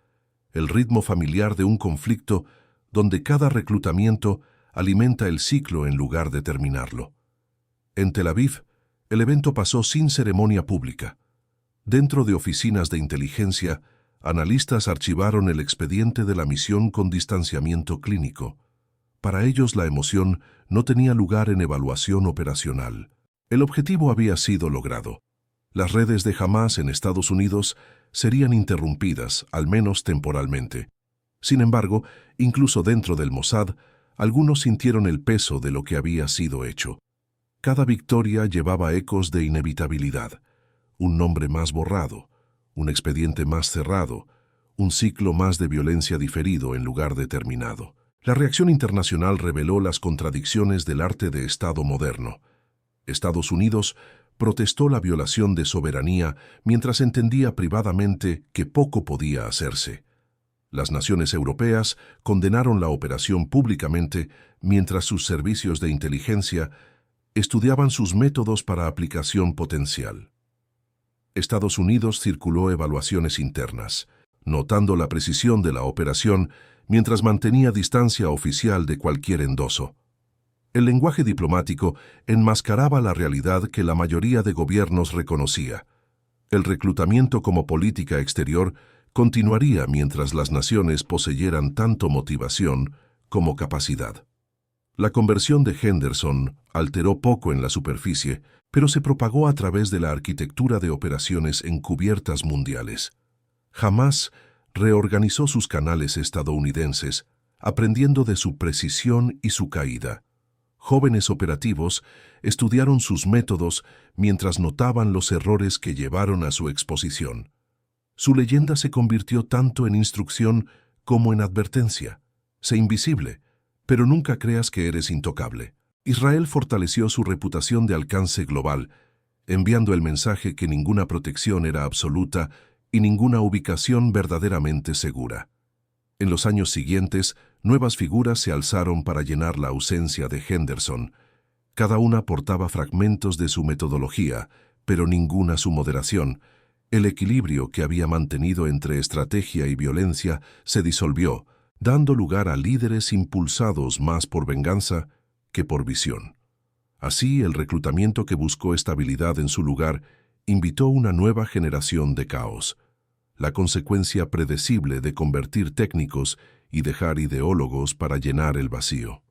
Speaker 1: el ritmo familiar de un conflicto donde cada reclutamiento alimenta el ciclo en lugar de terminarlo. En Tel Aviv, el evento pasó sin ceremonia pública. Dentro de oficinas de inteligencia, analistas archivaron el expediente de la misión con distanciamiento clínico. Para ellos la emoción no tenía lugar en evaluación operacional. El objetivo había sido logrado. Las redes de Hamás en Estados Unidos serían interrumpidas, al menos temporalmente. Sin embargo, incluso dentro del Mossad, algunos sintieron el peso de lo que había sido hecho. Cada victoria llevaba ecos de inevitabilidad. Un nombre más borrado, un expediente más cerrado, un ciclo más de violencia diferido en lugar de terminado. La reacción internacional reveló las contradicciones del arte de Estado moderno. Estados Unidos protestó la violación de soberanía mientras entendía privadamente que poco podía hacerse. Las naciones europeas condenaron la operación públicamente mientras sus servicios de inteligencia estudiaban sus métodos para aplicación potencial. Estados Unidos circuló evaluaciones internas, notando la precisión de la operación mientras mantenía distancia oficial de cualquier endoso. El lenguaje diplomático enmascaraba la realidad que la mayoría de gobiernos reconocía. El reclutamiento como política exterior continuaría mientras las naciones poseyeran tanto motivación como capacidad. La conversión de Henderson alteró poco en la superficie, pero se propagó a través de la arquitectura de operaciones encubiertas mundiales. Hamás reorganizó sus canales estadounidenses, aprendiendo de su precisión y su caída. Jóvenes operativos estudiaron sus métodos mientras notaban los errores que llevaron a su exposición. Su leyenda se convirtió tanto en instrucción como en advertencia. Sé invisible, pero nunca creas que eres intocable. Israel fortaleció su reputación de alcance global, enviando el mensaje que ninguna protección era absoluta y ninguna ubicación verdaderamente segura. En los años siguientes, nuevas figuras se alzaron para llenar la ausencia de Henderson. Cada una aportaba fragmentos de su metodología, pero ninguna su moderación. El equilibrio que había mantenido entre estrategia y violencia se disolvió, dando lugar a líderes impulsados más por venganza que por visión. Así, el reclutamiento que buscó estabilidad en su lugar invitó una nueva generación de caos, la consecuencia predecible de convertir técnicos y dejar ideólogos para llenar el vacío.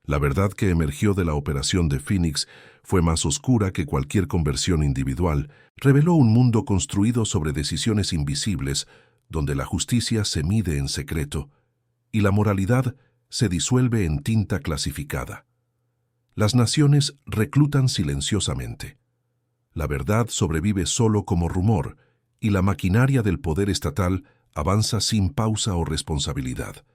Speaker 1: La verdad que emergió de la operación de Phoenix fue más oscura que cualquier conversión individual. Reveló un mundo construido sobre decisiones invisibles, donde la justicia se mide en secreto y la moralidad se disuelve en tinta clasificada. Las naciones reclutan silenciosamente. La verdad sobrevive solo como rumor, y la maquinaria del poder estatal avanza sin pausa o responsabilidad.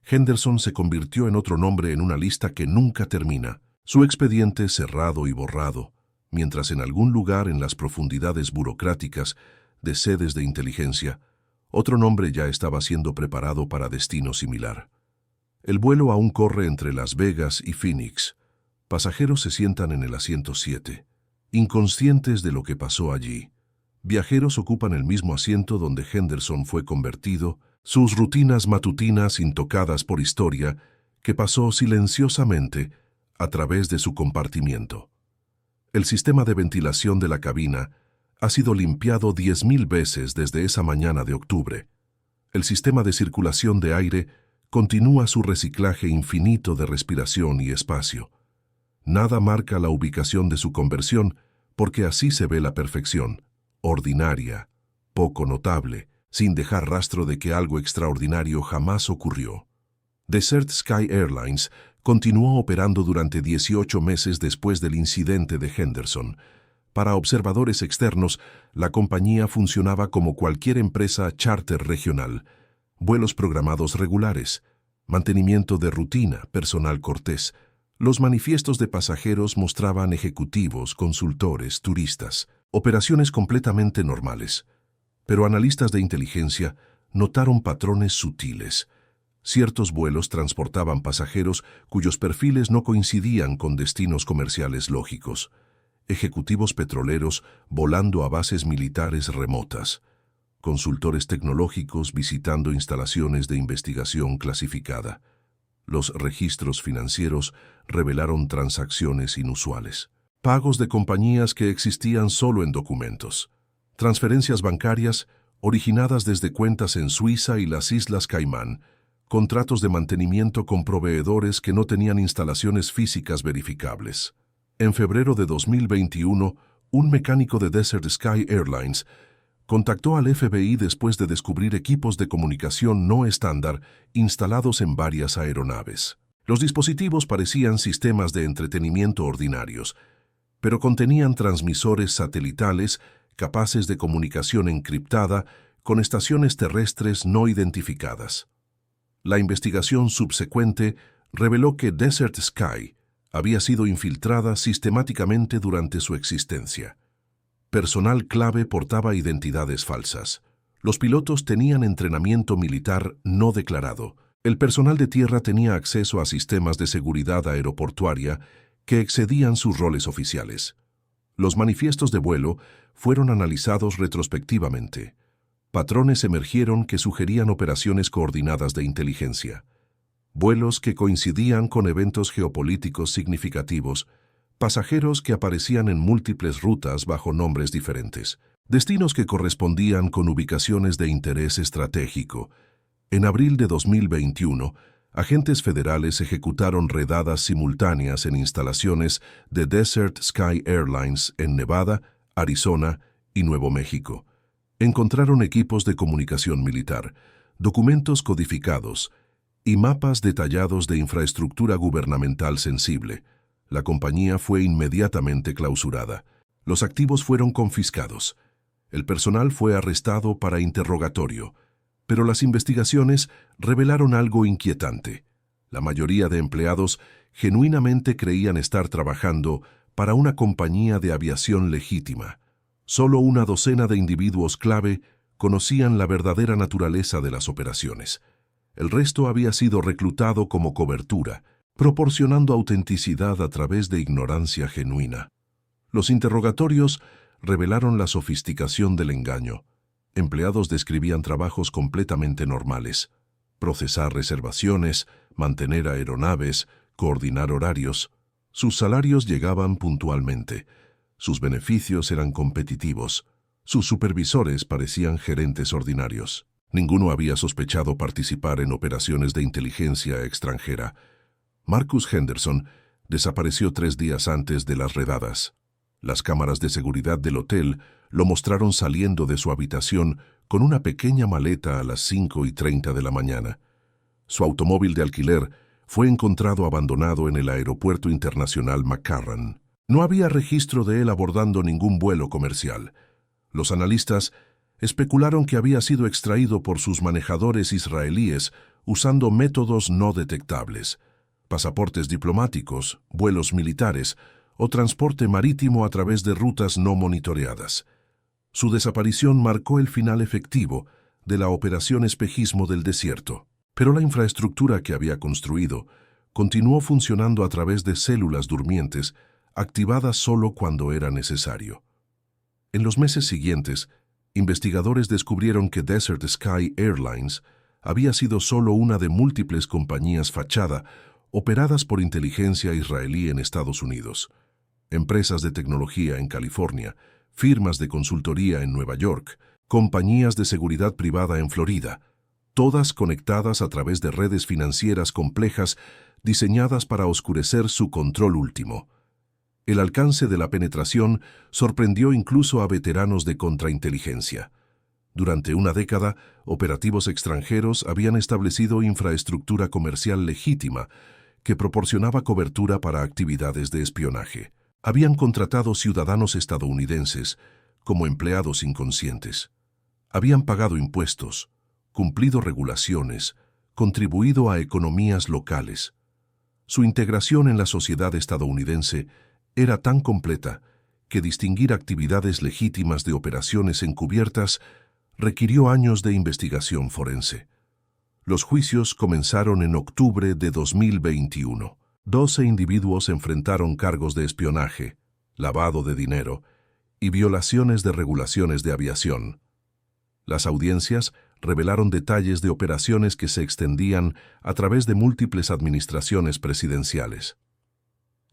Speaker 1: Henderson se convirtió en otro nombre en una lista que nunca termina, su expediente cerrado y borrado, mientras en algún lugar en las profundidades burocráticas de sedes de inteligencia, otro nombre ya estaba siendo preparado para destino similar. El vuelo aún corre entre Las Vegas y Phoenix. Pasajeros se sientan en el asiento 7, inconscientes de lo que pasó allí. Viajeros ocupan el mismo asiento donde Henderson fue convertido, sus rutinas matutinas intocadas por historia que pasó silenciosamente a través de su compartimiento. El sistema de ventilación de la cabina ha sido limpiado 10.000 veces desde esa mañana de octubre. El sistema de circulación de aire continúa su reciclaje infinito de respiración y espacio. Nada marca la ubicación de su conversión porque así se ve la perfección, ordinaria, poco notable, sin dejar rastro de que algo extraordinario jamás ocurrió. Desert Sky Airlines continuó operando durante 18 meses después del incidente de Henderson. Para observadores externos, la compañía funcionaba como cualquier empresa charter regional. Vuelos programados regulares, mantenimiento de rutina, personal cortés. Los manifiestos de pasajeros mostraban ejecutivos, consultores, turistas, operaciones completamente normales. Pero analistas de inteligencia notaron patrones sutiles. Ciertos vuelos transportaban pasajeros cuyos perfiles no coincidían con destinos comerciales lógicos. ejecutivos petroleros volando a bases militares remotas, consultores tecnológicos visitando instalaciones de investigación clasificada. Los registros financieros revelaron transacciones inusuales. Pagos de compañías que existían solo en documentos. Transferencias bancarias originadas desde cuentas en Suiza y las Islas Caimán. Contratos de mantenimiento con proveedores que no tenían instalaciones físicas verificables. En febrero de 2021, un mecánico de Desert Sky Airlines contactó al FBI después de descubrir equipos de comunicación no estándar instalados en varias aeronaves. Los dispositivos parecían sistemas de entretenimiento ordinarios, pero contenían transmisores satelitales capaces de comunicación encriptada con estaciones terrestres no identificadas. La investigación subsecuente reveló que Desert Sky había sido infiltrada sistemáticamente durante su existencia. Personal clave portaba identidades falsas. Los pilotos tenían entrenamiento militar no declarado. El personal de tierra tenía acceso a sistemas de seguridad aeroportuaria que excedían sus roles oficiales. Los manifiestos de vuelo fueron analizados retrospectivamente. Patrones emergieron que sugerían operaciones coordinadas de inteligencia. Vuelos que coincidían con eventos geopolíticos significativos, pasajeros que aparecían en múltiples rutas bajo nombres diferentes, destinos que correspondían con ubicaciones de interés estratégico. En abril de 2021, agentes federales ejecutaron redadas simultáneas en instalaciones de Desert Sky Airlines en Nevada, Arizona y Nuevo México. Encontraron equipos de comunicación militar, documentos codificados y mapas detallados de infraestructura gubernamental sensible. La compañía fue inmediatamente clausurada. Los activos fueron confiscados. El personal fue arrestado para interrogatorio, pero las investigaciones revelaron algo inquietante. La mayoría de empleados genuinamente creían estar trabajando para una compañía de aviación legítima. Solo una docena de individuos clave conocían la verdadera naturaleza de las operaciones. El resto había sido reclutado como cobertura, proporcionando autenticidad a través de ignorancia genuina. Los interrogatorios revelaron la sofisticación del engaño. Empleados describían trabajos completamente normales: procesar reservaciones, mantener aeronaves, coordinar horarios. Sus salarios llegaban puntualmente. Sus beneficios eran competitivos. Sus supervisores parecían gerentes ordinarios. Ninguno había sospechado participar en operaciones de inteligencia extranjera. Marcus Henderson desapareció 3 días antes de las redadas. Las cámaras de seguridad del hotel lo mostraron saliendo de su habitación con una pequeña maleta a las 5:30 de la mañana. Su automóvil de alquiler fue encontrado abandonado en el Aeropuerto Internacional McCarran. No había registro de él abordando ningún vuelo comercial. Los analistas especularon que había sido extraído por sus manejadores israelíes usando métodos no detectables: pasaportes diplomáticos, vuelos militares o transporte marítimo a través de rutas no monitoreadas. Su desaparición marcó el final efectivo de la operación espejismo del desierto. Pero la infraestructura que había construido continuó funcionando a través de células durmientes, activadas solo cuando era necesario. En los meses siguientes, investigadores descubrieron que Desert Sky Airlines había sido solo una de múltiples compañías fachada operadas por inteligencia israelí en Estados Unidos. Empresas de tecnología en California, firmas de consultoría en Nueva York, compañías de seguridad privada en Florida, todas conectadas a través de redes financieras complejas diseñadas para oscurecer su control último. El alcance de la penetración sorprendió incluso a veteranos de contrainteligencia. Durante una década, operativos extranjeros habían establecido infraestructura comercial legítima que proporcionaba cobertura para actividades de espionaje. Habían contratado ciudadanos estadounidenses como empleados inconscientes. Habían pagado impuestos, cumplido regulaciones, contribuido a economías locales. Su integración en la sociedad estadounidense era tan completa que distinguir actividades legítimas de operaciones encubiertas requirió años de investigación forense. Los juicios comenzaron en octubre de 2021. 12 individuos enfrentaron cargos de espionaje, lavado de dinero y violaciones de regulaciones de aviación. Las audiencias revelaron detalles de operaciones que se extendían a través de múltiples administraciones presidenciales.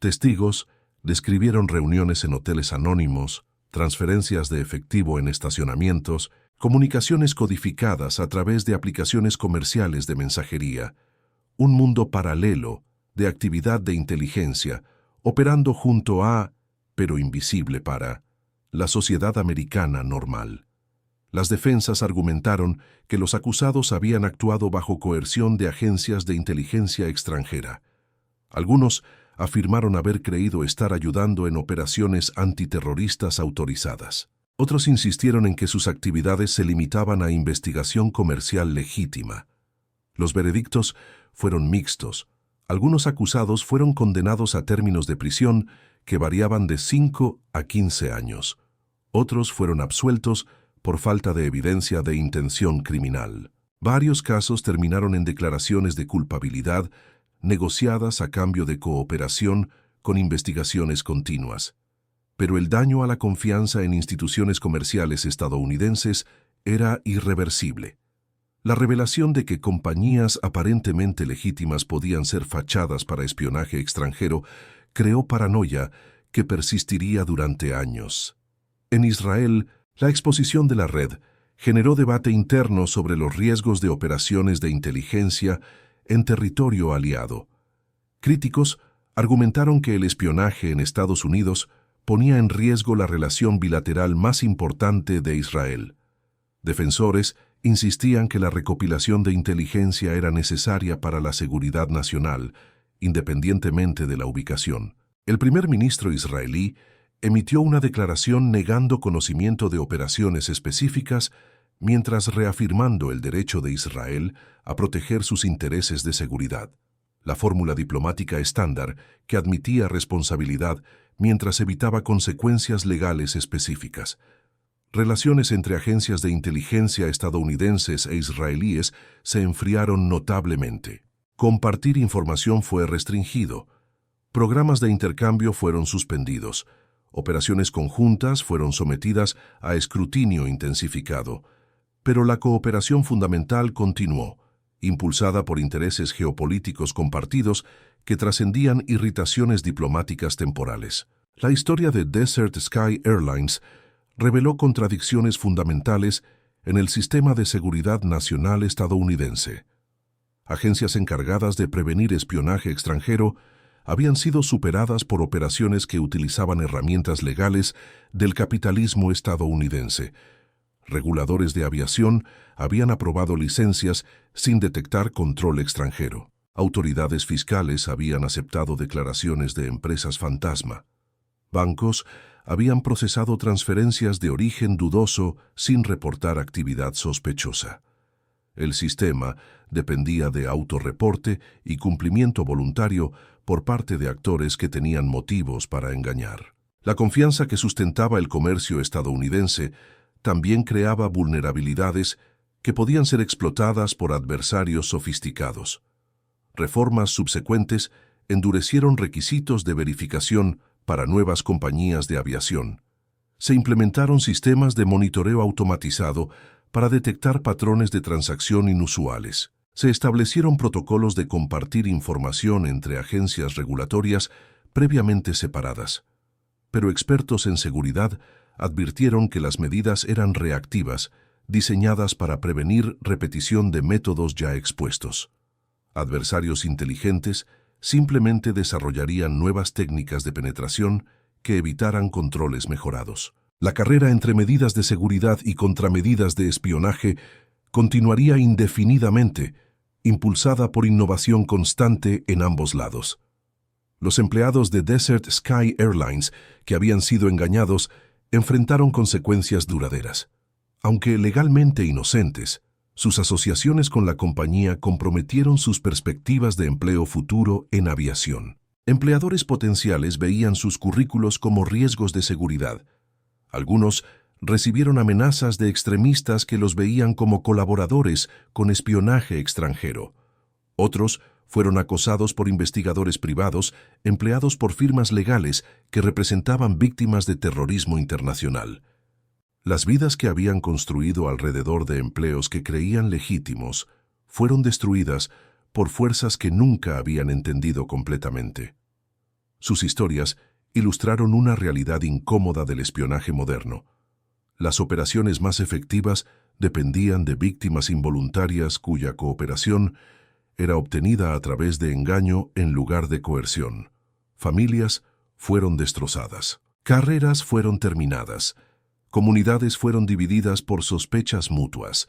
Speaker 1: Testigos describieron reuniones en hoteles anónimos, transferencias de efectivo en estacionamientos, comunicaciones codificadas a través de aplicaciones comerciales de mensajería, un mundo paralelo de actividad de inteligencia operando junto a, pero invisible para, la sociedad americana normal. Las defensas argumentaron que los acusados habían actuado bajo coerción de agencias de inteligencia extranjera. Algunos afirmaron haber creído estar ayudando en operaciones antiterroristas autorizadas. Otros insistieron en que sus actividades se limitaban a investigación comercial legítima. Los veredictos fueron mixtos. Algunos acusados fueron condenados a términos de prisión que variaban de 5 a 15 años. Otros fueron absueltos por falta de evidencia de intención criminal. Varios casos terminaron en declaraciones de culpabilidad negociadas a cambio de cooperación con investigaciones continuas. Pero el daño a la confianza en instituciones comerciales estadounidenses era irreversible. La revelación de que compañías aparentemente legítimas podían ser fachadas para espionaje extranjero creó paranoia que persistiría durante años. En Israel, la exposición de la red generó debate interno sobre los riesgos de operaciones de inteligencia en territorio aliado. Críticos argumentaron que el espionaje en Estados Unidos ponía en riesgo la relación bilateral más importante de Israel. Defensores insistían que la recopilación de inteligencia era necesaria para la seguridad nacional, independientemente de la ubicación. El primer ministro israelí emitió una declaración negando conocimiento de operaciones específicas, mientras reafirmando el derecho de Israel a proteger sus intereses de seguridad. La fórmula diplomática estándar que admitía responsabilidad mientras evitaba consecuencias legales específicas. Relaciones entre agencias de inteligencia estadounidenses e israelíes se enfriaron notablemente. Compartir información fue restringido. Programas de intercambio fueron suspendidos. Operaciones conjuntas fueron sometidas a escrutinio intensificado. Pero la cooperación fundamental continuó, impulsada por intereses geopolíticos compartidos que trascendían irritaciones diplomáticas temporales. La historia de Desert Sky Airlines reveló contradicciones fundamentales en el sistema de seguridad nacional estadounidense. Agencias encargadas de prevenir espionaje extranjero habían sido superadas por operaciones que utilizaban herramientas legales del capitalismo estadounidense. Reguladores de aviación habían aprobado licencias sin detectar control extranjero. Autoridades fiscales habían aceptado declaraciones de empresas fantasma. Bancos habían procesado transferencias de origen dudoso sin reportar actividad sospechosa. El sistema dependía de autorreporte y cumplimiento voluntario por parte de actores que tenían motivos para engañar. La confianza que sustentaba el comercio estadounidense también creaba vulnerabilidades que podían ser explotadas por adversarios sofisticados. Reformas subsecuentes endurecieron requisitos de verificación para nuevas compañías de aviación. Se implementaron sistemas de monitoreo automatizado para detectar patrones de transacción inusuales. Se establecieron protocolos de compartir información entre agencias regulatorias previamente separadas. Pero expertos en seguridad advirtieron que las medidas eran reactivas, diseñadas para prevenir repetición de métodos ya expuestos. Adversarios inteligentes simplemente desarrollarían nuevas técnicas de penetración que evitaran controles mejorados. La carrera entre medidas de seguridad y contramedidas de espionaje continuaría indefinidamente, impulsada por innovación constante en ambos lados. Los empleados de Desert Sky Airlines, que habían sido engañados, enfrentaron consecuencias duraderas. Aunque legalmente inocentes, sus asociaciones con la compañía comprometieron sus perspectivas de empleo futuro en aviación. Empleadores potenciales veían sus currículos como riesgos de seguridad. Algunos recibieron amenazas de extremistas que los veían como colaboradores con espionaje extranjero. Otros fueron acosados por investigadores privados empleados por firmas legales que representaban víctimas de terrorismo internacional. Las vidas que habían construido alrededor de empleos que creían legítimos fueron destruidas por fuerzas que nunca habían entendido completamente. Sus historias ilustraron una realidad incómoda del espionaje moderno. Las operaciones más efectivas dependían de víctimas involuntarias cuya cooperación era obtenida a través de engaño en lugar de coerción. Familias fueron destrozadas. Carreras fueron terminadas. Comunidades fueron divididas por sospechas mutuas.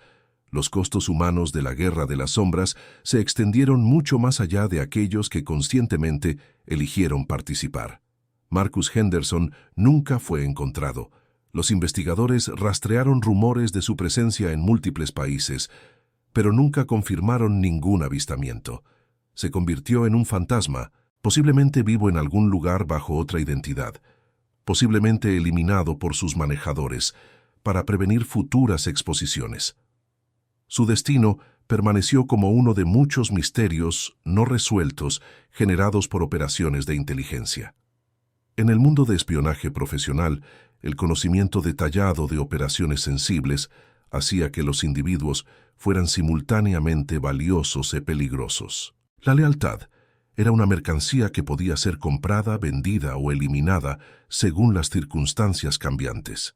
Speaker 1: Los costos humanos de la Guerra de las Sombras se extendieron mucho más allá de aquellos que conscientemente eligieron participar. Marcus Henderson nunca fue encontrado. Los investigadores rastrearon rumores de su presencia en múltiples países, pero nunca confirmaron ningún avistamiento. Se convirtió en un fantasma, posiblemente vivo en algún lugar bajo otra identidad, posiblemente eliminado por sus manejadores, para prevenir futuras exposiciones. Su destino permaneció como uno de muchos misterios no resueltos generados por operaciones de inteligencia. En el mundo de espionaje profesional, el conocimiento detallado de operaciones sensibles hacía que los individuos fueran simultáneamente valiosos y peligrosos. La lealtad era una mercancía que podía ser comprada, vendida o eliminada según las circunstancias cambiantes.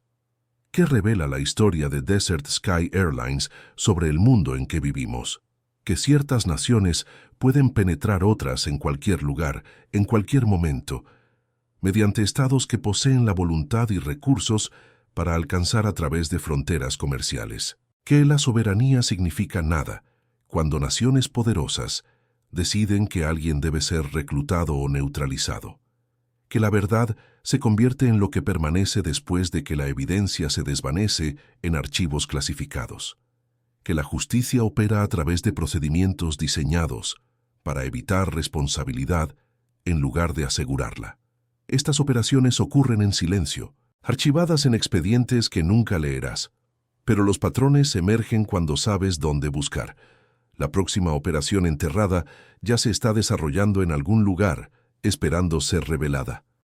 Speaker 1: ¿Qué revela la historia de Desert Sky Airlines sobre el mundo en que vivimos? Que ciertas naciones pueden penetrar otras en cualquier lugar, en cualquier momento, mediante estados que poseen la voluntad y recursos para alcanzar a través de fronteras comerciales. Que la soberanía significa nada cuando naciones poderosas deciden que alguien debe ser reclutado o neutralizado. Que la verdad se convierte en lo que permanece después de que la evidencia se desvanece en archivos clasificados. Que la justicia opera a través de procedimientos diseñados para evitar responsabilidad en lugar de asegurarla. Estas operaciones ocurren en silencio, archivadas en expedientes que nunca leerás. Pero los patrones emergen cuando sabes dónde buscar. La próxima operación enterrada ya se está desarrollando en algún lugar, esperando ser revelada.